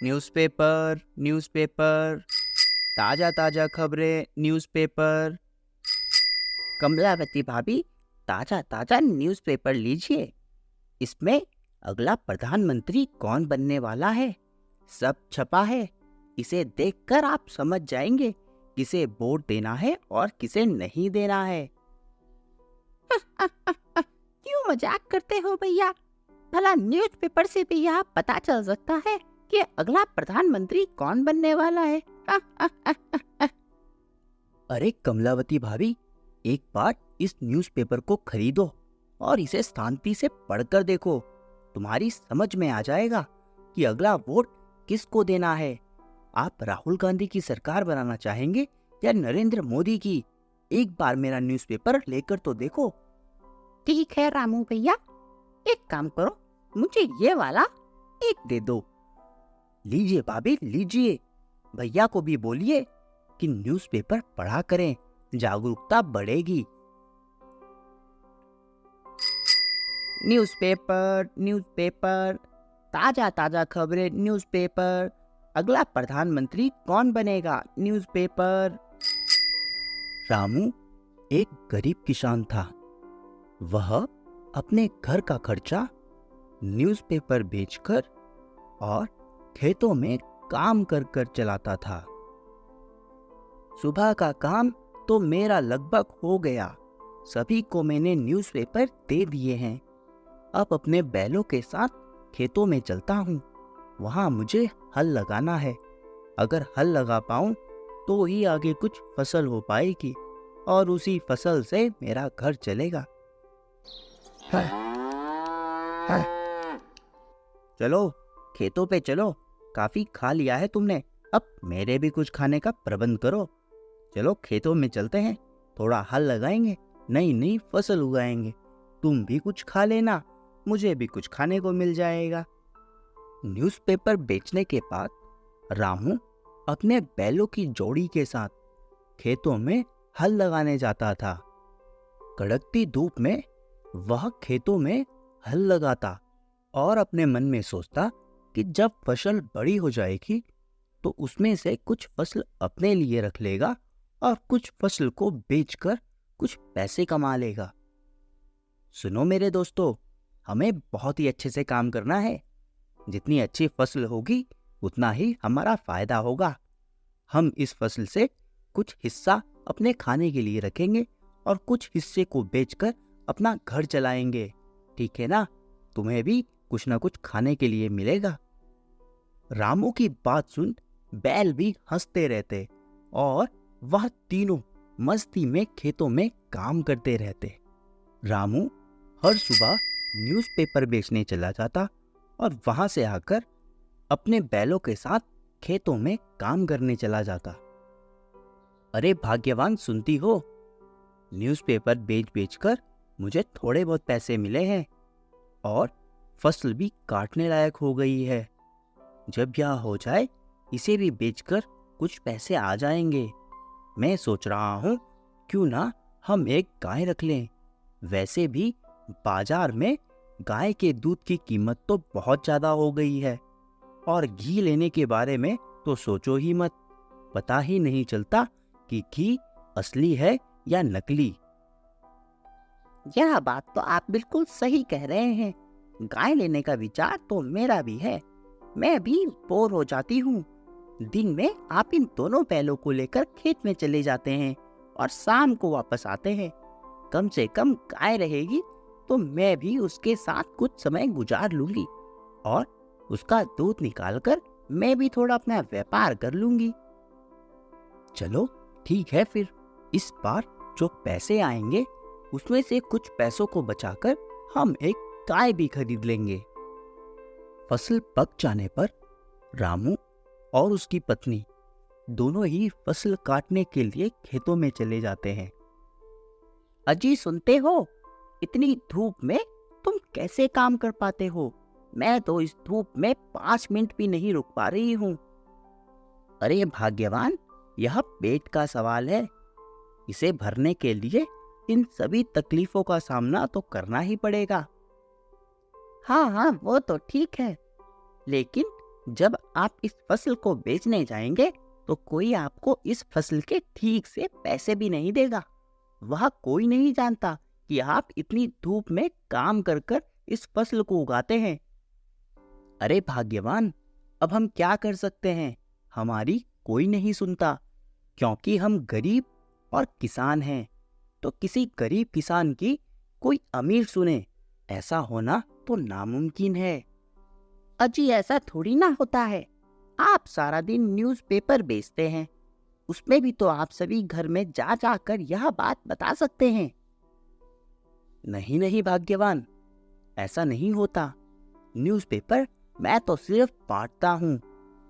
Newspaper newspaper, ताजा ताजा खबरें न्यूज़पेपर। कमलावती भाभी, ताजा ताजा न्यूज़पेपर लीजिए। इसमें अगला प्रधानमंत्री कौन बनने वाला है सब छपा है। इसे देखकर आप समझ जाएंगे किसे वोट देना है और किसे नहीं देना है। क्यों मजाक करते हो भैया? भला न्यूज़पेपर से भी यह पता चल सकता है कि अगला प्रधानमंत्री कौन बनने वाला है। अरे कमलावती भाभी, एक बार इस न्यूज़पेपर को खरीदो और इसे शांति से पढ़कर देखो। तुम्हारी समझ में आ जाएगा कि अगला वोट किसको देना है। आप राहुल गांधी की सरकार बनाना चाहेंगे या नरेंद्र मोदी की? एक बार मेरा न्यूज़पेपर लेकर तो देखो। ठीक है रामू भैया, एक काम करो, मुझे ये वाला एक दे दो। लीजिए भाभी लीजिए। भैया को भी बोलिए कि न्यूज़पेपर पढ़ा करें, जागरूकता बढ़ेगी। न्यूज़पेपर न्यूज़पेपर, ताजा ताजा खबरें न्यूज़पेपर। अगला प्रधानमंत्री कौन बनेगा न्यूज़पेपर। रामू एक गरीब किसान था। वह अपने घर का खर्चा न्यूज़पेपर बेचकर और खेतों में काम कर कर चलाता था। सुबह का काम तो मेरा लगभग हो गया। सभी को मैंने न्यूज़पेपर दे दिए हैं। अब अपने बैलों के साथ खेतों में चलता हूँ। वहाँ मुझे हल लगाना है। अगर हल लगा पाऊँ तो ही आगे कुछ फसल हो पाएगी और उसी फसल से मेरा घर चलेगा। चलो खेतों पे चलो, काफी खा लिया है तुमने। अब मेरे भी कुछ खाने का प्रबंध करो। चलो खेतों में चलते हैं, थोड़ा हल लगाएंगे, नई नई फसल उगाएंगे। तुम भी कुछ खा लेना, मुझे भी कुछ खाने को मिल जाएगा। न्यूज़पेपर बेचने के बाद रामू अपने बैलों की जोड़ी के साथ खेतों में हल लगाने जाता था। कड़कती धूप में वह खेतों में हल लगाता और अपने मन में सोचता कि जब फसल बड़ी हो जाएगी तो उसमें से कुछ फसल अपने लिए रख लेगा और कुछ फसल को बेचकर कुछ पैसे कमा लेगा। सुनो मेरे दोस्तों, हमें बहुत ही अच्छे से काम करना है। जितनी अच्छी फसल होगी उतना ही हमारा फायदा होगा। हम इस फसल से कुछ हिस्सा अपने खाने के लिए रखेंगे और कुछ हिस्से को बेचकर अपना घर चलाएंगे। ठीक है ना? तुम्हें भी कुछ ना कुछ खाने के लिए मिलेगा। रामू की बात सुन बैल भी हंसते रहते और वह तीनों मस्ती में खेतों में काम करते रहते। रामू हर सुबह न्यूज़पेपर बेचने चला जाता और वहां से आकर अपने बैलों के साथ खेतों में काम करने चला जाता। अरे भाग्यवान, सुनती हो? न्यूज़पेपर बेच बेचकर मुझे थोड़े बहुत पैसे मिले हैं और फसल भी काटने लायक हो गई है। जब यह हो जाए इसे भी बेचकर कुछ पैसे आ जाएंगे। मैं सोच रहा हूँ क्यों ना हम एक गाय रख लें। वैसे भी बाजार में गाय के दूध की कीमत तो बहुत ज़्यादा हो गई है और घी लेने के बारे में तो सोचो ही मत। पता ही नहीं चलता कि घी असली है या नकली। यह बात तो आप बिल्कुल सही कह रहे हैं। गाय लेने का विचार तो मेरा भी है। मैं भी बोर हो जाती हूँ। दिन में आप इन दोनों बैलों को लेकर खेत में चले जाते हैं और शाम को वापस आते हैं। कम से कम गाय रहेगी तो मैं भी उसके साथ कुछ समय गुजार लूंगी और उसका दूध निकालकर मैं भी थोड़ा अपना व्यापार कर लूंगी। चलो ठीक है, फिर इस बार जो पैसे आएंगे उसमें से कुछ पैसों को बचाकर हम एक गाय भी खरीद लेंगे। फसल पक जाने पर रामू और उसकी पत्नी दोनों ही फसल काटने के लिए खेतों में चले जाते हैं। अजी सुनते हो? इतनी धूप में तुम कैसे काम कर पाते हो? मैं तो इस धूप में 5 मिनट भी नहीं रुक पा रही हूँ। अरे भाग्यवान, यह पेट का सवाल है। इसे भरने के लिए इन सभी तकलीफों का सामना तो करना ही पड़ेगा। हाँ हाँ, वो तो ठीक है, लेकिन जब आप इस फसल को बेचने जाएंगे तो कोई आपको इस फसल के ठीक से पैसे भी नहीं देगा। वह कोई नहीं जानता कि आप इतनी धूप में काम कर कर इस फसल को उगाते हैं। अरे भाग्यवान, अब हम क्या कर सकते हैं? हमारी कोई नहीं सुनता, क्योंकि हम गरीब और किसान हैं। तो किसी गरीब किसान की कोई अमीर सुने, ऐसा होना तो नामुमकिन है। अजी ऐसा थोड़ी ना होता है। आप सारा दिन न्यूज़पेपर बेचते हैं, उसमें भी तो आप सभी घर में जा जा कर यह बात बता सकते हैं। नहीं नहीं भाग्यवान, ऐसा नहीं होता। न्यूज़पेपर मैं तो सिर्फ बांटता हूँ,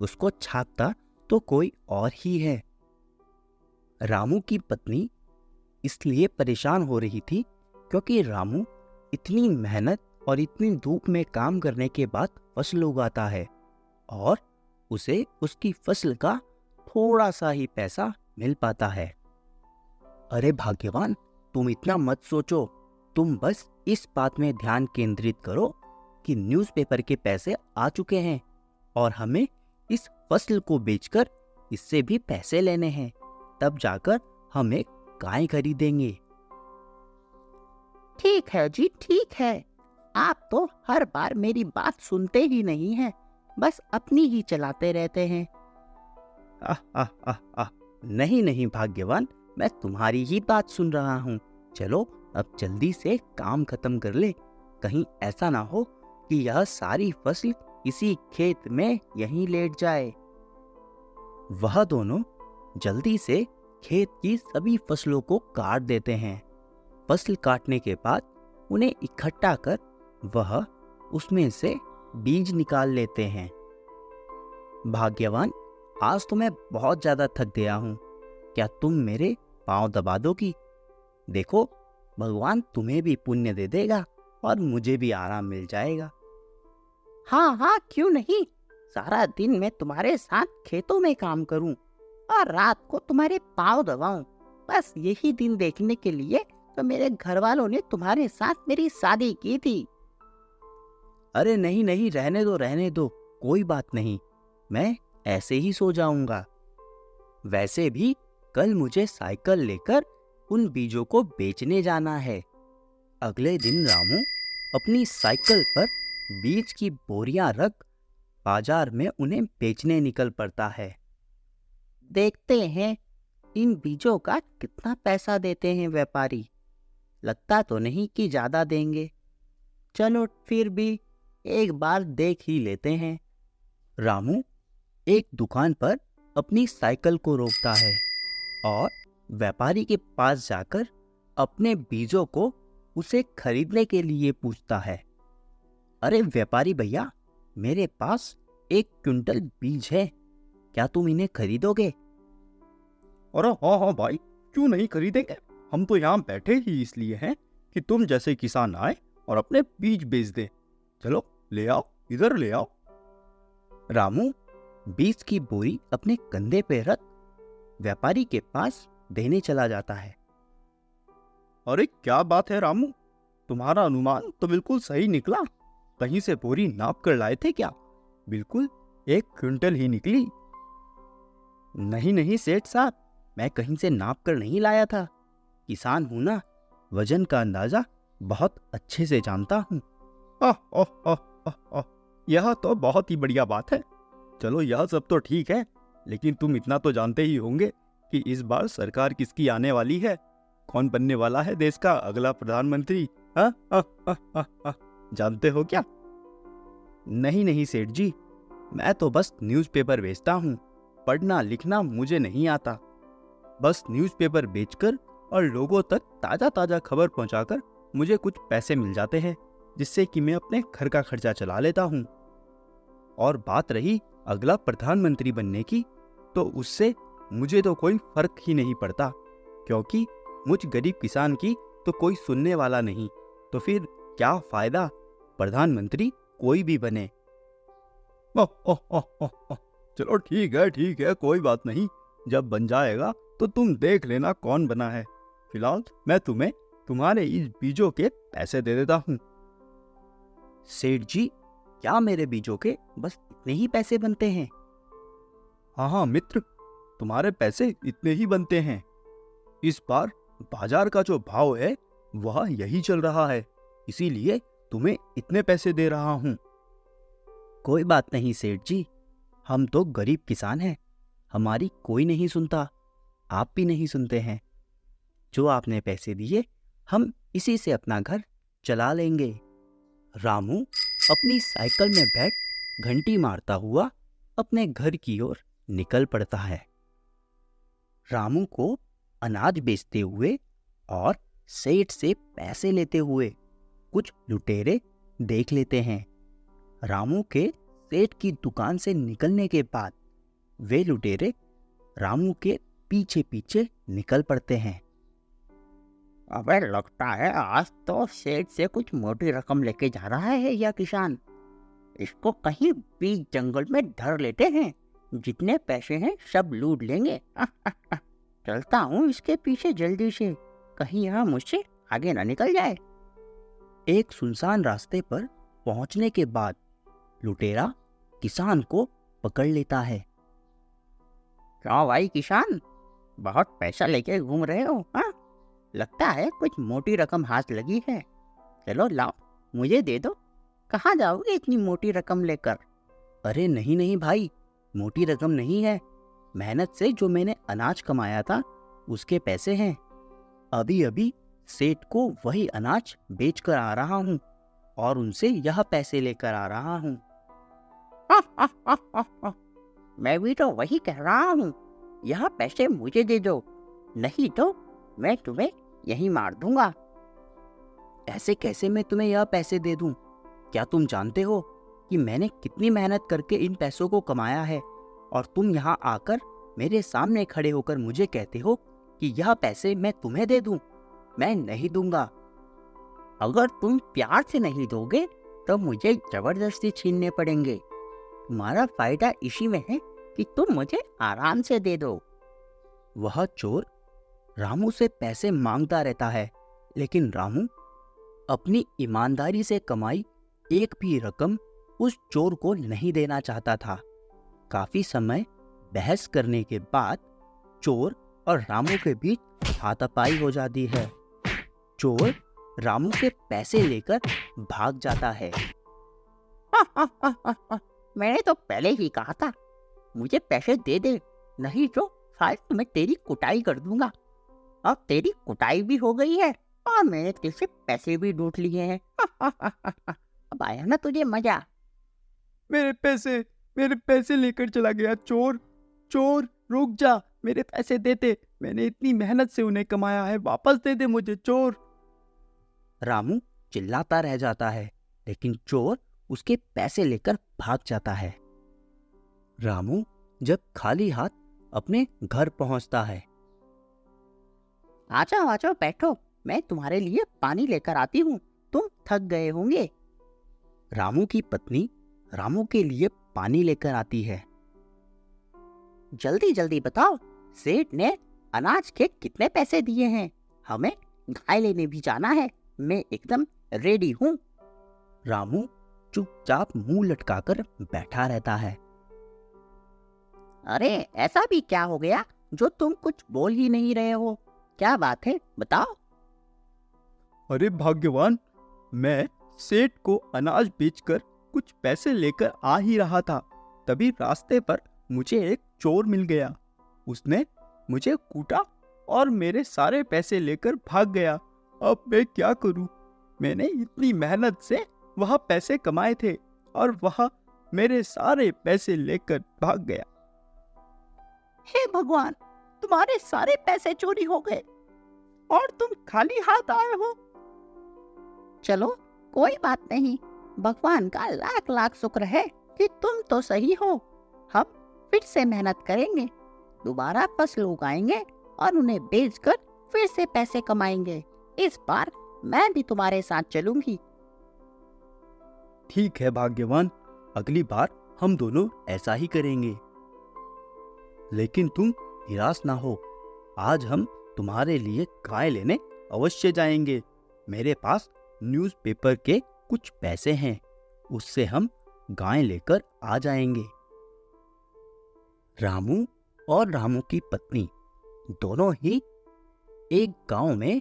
उसको छापता तो कोई और ही है। रामू की पत्नी इसलिए परेशान हो रही थी क्योंकि रामू इतनी मेहनत और इतनी धूप में काम करने के बाद फसल उगाता है और उसे उसकी फसल का थोड़ा सा ही पैसा मिल पाता है। अरे भाग्यवान, तुम इतना मत सोचो, तुम बस इस बात में ध्यान केंद्रित करो कि न्यूज़पेपर के पैसे आ चुके हैं और हमें इस फसल को बेचकर इससे भी पैसे लेने हैं। तब जाकर हम एक गाय खरीदेंगे। ठीक है जी, ठीक है। आप तो हर बार मेरी बात सुनते ही नहीं हैं, बस अपनी ही चलाते रहते हैं। आह आह आह आह, नहीं नहीं भाग्यवान, मैं तुम्हारी ही बात सुन रहा हूँ। चलो अब जल्दी से काम खत्म कर ले, कहीं ऐसा ना हो कि यह सारी फसल इसी खेत में यहीं लेट जाए। वह दोनों जल्दी से खेत की सभी फसलों को काट देते हैं। फसल काटने के बाद उन्हें इकट्ठा कर वह उसमें से बीज निकाल लेते हैं। भाग्यवान, आज तो मैं बहुत ज्यादा थक गया हूँ, क्या तुम मेरे पांव दबा दोगी? देखो, भगवान तुम्हें भी पुण्य दे देगा और मुझे भी आराम मिल जाएगा। हाँ हाँ, क्यों नहीं। सारा दिन मैं तुम्हारे साथ खेतों में काम करूं और रात को तुम्हारे पाँव दबाऊं, बस यही दिन देखने के लिए तो मेरे घर वालों ने तुम्हारे साथ मेरी शादी की थी। अरे नहीं नहीं, रहने दो, कोई बात नहीं, मैं ऐसे ही सो जाऊंगा। वैसे भी कल मुझे साइकिल लेकर उन बीजों को बेचने जाना है। अगले दिन रामू अपनी साइकिल पर बीज की बोरियां रख बाजार में उन्हें बेचने निकल पड़ता है। देखते हैं इन बीजों का कितना पैसा देते हैं व्यापारी। लगता तो नहीं कि ज्यादा देंगे, चलो फिर भी एक बार देख ही लेते हैं। रामू एक दुकान पर अपनी साइकिल को रोकता है और व्यापारी के पास जाकर अपने बीजों को उसे खरीदने के लिए पूछता है। अरे व्यापारी भैया, मेरे पास 1 क्विंटल बीज है, क्या तुम इन्हें खरीदोगे? अरे हाँ हाँ भाई, क्यों नहीं खरीदेंगे। हम तो यहाँ बैठे ही इसलिए हैं कि तुम जैसे किसान आए और अपने बीज बेच दे। चलो ले आओ, इधर ले आओ। रामू बीज की बोरी अपने कंधे पे रख व्यापारी के पास देने चला जाता है। अरे क्या बात है रामू, तुम्हारा अनुमान तो बिल्कुल सही निकला। कहीं से बोरी नाप कर लाए थे क्या? बिल्कुल 1 क्विंटल ही निकली। नहीं नहीं सेठ साहब, मैं कहीं से नाप कर नहीं लाया था। किसान हूं ना, वजन का अंदाजा बहुत अच्छे से जानता हूँ। यह तो बहुत ही बढ़िया बात है। चलो यह सब तो ठीक है, लेकिन तुम इतना तो जानते ही होंगे कि इस बार सरकार किसकी आने वाली है, कौन बनने वाला है देश का अगला प्रधानमंत्री। जानते हो क्या? नहीं नहीं सेठ जी, मैं तो बस न्यूज़पेपर बेचता हूँ, पढ़ना लिखना मुझे नहीं आता। बस न्यूज़पेपर बेचकर और लोगों तक ताज़ा ताज़ा खबर पहुँचाकर मुझे कुछ पैसे मिल जाते हैं, जिससे कि मैं अपने घर का खर्चा चला लेता हूँ। और बात रही अगला प्रधानमंत्री बनने की, तो उससे मुझे तो कोई फर्क ही नहीं पड़ता, क्योंकि मुझ गरीब किसान की तो कोई सुनने वाला नहीं। तो फिर क्या फायदा, प्रधानमंत्री कोई भी बने। चलो ठीक है, कोई बात नहीं। जब बन जाएगा तो तुम देख लेना कौन बना है। फिलहाल मैं तुम्हें तुम्हारे इस बीजों के पैसे दे देता हूँ। सेठ जी, क्या मेरे बीजों के बस इतने ही पैसे बनते हैं? हाँ हाँ मित्र, तुम्हारे पैसे इतने ही बनते हैं। इस बार बाजार का जो भाव है वह यही चल रहा है, इसीलिए तुम्हें इतने पैसे दे रहा हूँ। कोई बात नहीं सेठ जी, हम तो गरीब किसान हैं, हमारी कोई नहीं सुनता, आप भी नहीं सुनते हैं। जो आपने पैसे दिए हम इसी से अपना घर चला लेंगे। रामू अपनी साइकिल में बैठ घंटी मारता हुआ अपने घर की ओर निकल पड़ता है। रामू को अनाज बेचते हुए और सेठ से पैसे लेते हुए कुछ लुटेरे देख लेते हैं। रामू के सेठ की दुकान से निकलने के बाद वे लुटेरे रामू के पीछे पीछे निकल पड़ते हैं। अबे लगता है आज तो सेठ से कुछ मोटी रकम लेके जा रहा है यह किसान। इसको कहीं बीच जंगल में धर लेते हैं, जितने पैसे हैं सब लूट लेंगे। चलता हूँ इसके पीछे जल्दी से, कहीं यह मुझसे आगे ना निकल जाए। एक सुनसान रास्ते पर पहुंचने के बाद लुटेरा किसान को पकड़ लेता है। क्यों भाई किसान, बहुत पैसा लेके घूम रहे हो? हाँ, लगता है कुछ मोटी रकम हाथ लगी है। चलो लाओ, मुझे दे दो। कहाँ जाओगे इतनी मोटी रकम लेकर? अरे नहीं नहीं भाई, मोटी रकम नहीं है, मेहनत से जो मैंने अनाज कमाया था उसके पैसे हैं। अभी अभी सेठ को वही अनाज बेच कर आ रहा हूँ और उनसे यह पैसे लेकर आ रहा हूँ। मैं भी तो वही कह रहा हूँ, यह पैसे मुझे दे दो, नहीं तो मैं तुम्हें यहीं मार दूंगा। ऐसे कैसे मैं तुम्हें यह पैसे दे दूं? क्या तुम जानते हो कि मैंने कितनी मेहनत करके इन पैसों को कमाया है और तुम यहाँ आकर मेरे सामने खड़े होकर मुझे कहते हो कि यह पैसे मैं तुम्हें दे दूं? मैं नहीं दूंगा। अगर तुम प्यार से नहीं दोगे तो मुझे जबरदस्ती छीनने पड़ेंगे। तुम्हारा फायदा इसी में है कि तुम मुझे आराम से दे दो। वह चोर रामू से पैसे मांगता रहता है, लेकिन रामू अपनी ईमानदारी से कमाई एक भी रकम उस चोर को नहीं देना चाहता था। काफी समय बहस करने के बाद चोर और रामू के बीच हाथापाई हो जाती है। चोर रामू के पैसे लेकर भाग जाता है। मैंने तो पहले ही कहा था, मुझे पैसे दे दे, नहीं तो फालतू में तेरी कुटाई कर दूंगा। अब तेरी कुटाई भी हो गई है और मैंने तुझसे पैसे भी लूट लिए हैं। अब आया ना तुझे मजा? मेरे पैसे लेकर चला गया चोर। चोर रुक जा, मेरे पैसे दे दे, मैंने इतनी मेहनत से उन्हें कमाया है, वापस दे दे मुझे चोर। रामू चिल्लाता रह जाता है, लेकिन चोर उसके पैसे लेकर भाग जाता है। रामू जब खाली हाथ अपने घर पहुंचता है। आ जाओ बैठो, मैं तुम्हारे लिए पानी लेकर आती हूँ, तुम थक गए होंगे। रामू की पत्नी रामू के लिए पानी लेकर आती है। जल्दी जल्दी बताओ, सेठ ने अनाज के कितने पैसे दिए हैं? हमें गाय लेने भी जाना है, मैं एकदम रेडी हूँ। रामू चुपचाप मुंह लटकाकर बैठा रहता है। अरे ऐसा भी क्या हो गया जो तुम कुछ बोल ही नहीं रहे हो? क्या बात है, बताओ। अरे भाग्यवान, मैं सेठ को अनाज बेचकर कुछ पैसे लेकर आ ही रहा था, तभी रास्ते पर मुझे एक चोर मिल गया। उसने मुझे कूटा और मेरे सारे पैसे लेकर भाग गया। अब मैं क्या करूं? मैंने इतनी मेहनत से वह पैसे कमाए थे और वह मेरे सारे पैसे लेकर भाग गया। हे भगवान, तुम्हारे सारे पैसे चोरी हो गए और तुम खाली हाथ आए हो। चलो कोई बात नहीं, भगवान का लाख लाख शुक्र है कि तुम तो सही हो। हम फिर से मेहनत करेंगे, दोबारा फसल उगाएंगे और उन्हें बेचकर फिर से पैसे कमाएंगे। इस बार मैं भी तुम्हारे साथ चलूंगी। ठीक है भाग्यवान, अगली बार हम दोनों ऐसा ही करेंगे। लेकिन तुम निराश ना हो, आज हम तुम्हारे लिए गाय लेने अवश्य जाएंगे। मेरे पास न्यूज़पेपर के कुछ पैसे हैं, उससे हम गाय लेकर आ जाएंगे। रामू और रामू की पत्नी दोनों ही एक गांव में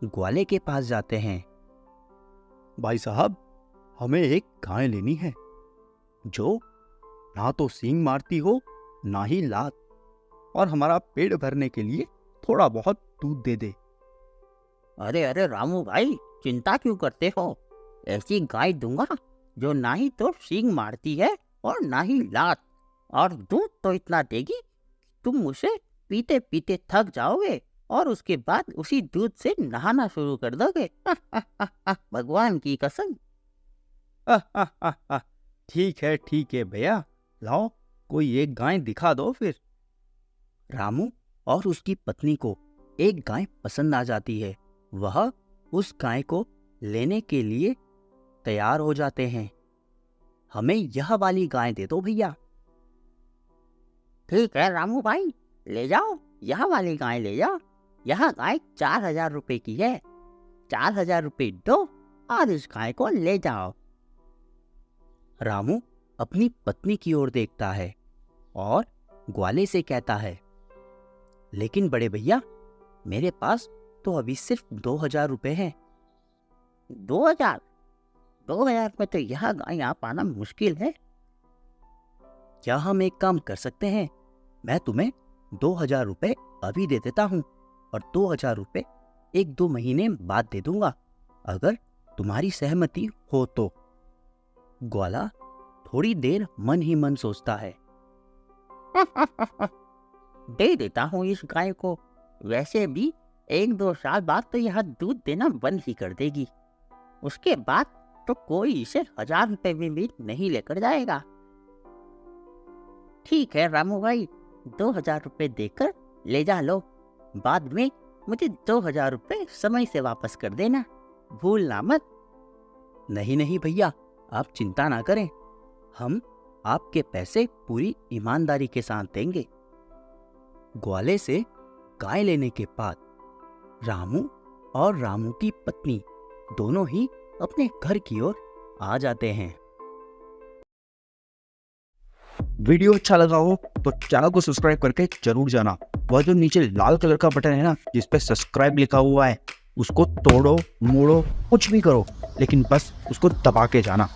ग्वाले के पास जाते हैं। भाई साहब, हमें एक गाय लेनी है जो ना तो सींग मारती हो ना ही लात, और हमारा पेट भरने के लिए थोड़ा बहुत दूध दे दे। अरे अरे रामू भाई, चिंता क्यों करते हो? ऐसी गाय दूंगा जो ना ही तो सींग मारती है और ना ही लात, और दूध तो इतना देगी तुम उसे पीते पीते थक जाओगे और उसके बाद उसी दूध से नहाना शुरू कर दोगे। भगवान की कसम। ठीक है भैया, लाओ कोई एक गाय दिखा दो फिर। रामू और उसकी पत्नी को एक गाय पसंद आ जाती है। वह उस गाय को लेने के लिए तैयार हो जाते हैं। हमें यह वाली गाय दे दो भैया। ठीक है रामू भाई, ले जाओ, यह वाली गाय ले जाओ। यह गाय 4,000 रुपए की है। 4,000 रुपए दो और इस गाय को ले जाओ। रामू अपनी पत्नी की ओर देखता है और ग्वाले से कहता है, लेकिन बड़े भैया, मेरे पास तो अभी सिर्फ 2,000 रुपए हैं। 2,000? 2,000 में तो यह गाय आ पाना मुश्किल है। क्या हम एक काम कर सकते हैं? मैं तुम्हें 2,000 रुपए अभी दे देता हूँ और 2,000 रुपए 1-2 महीने बाद दे दूंगा, अगर तुम्हारी सहमति हो तो। ग्वाला थोड़ी देर मन ही मन सोचता है। दे देता हूँ इस गाय को। वैसे भी 1-2 साल बाद तो यह दूध देना बंद ही कर देगी। उसके बाद तो कोई इसे 1,000 रुपए में भी नहीं लेकर जाएगा। ठीक है रामू भाई, 2,000 रुपए देकर ले जा लो। बाद में मुझे 2,000 रुपए समय से वापस कर देना, भूलना मत। नहीं भैया, आप चिंता ना करें, हम आपके पैसे पूरी ईमानदारी के साथ देंगे। ग्वाले से गाय लेने के बाद रामू और रामू की पत्नी दोनों ही अपने घर की ओर आ जाते हैं। वीडियो अच्छा लगा हो तो चैनल को सब्सक्राइब करके जरूर जाना। वह जो नीचे लाल कलर का बटन है ना, जिस पे सब्सक्राइब लिखा हुआ है, उसको तोड़ो मोड़ो कुछ भी करो, लेकिन बस उसको दबा के जाना।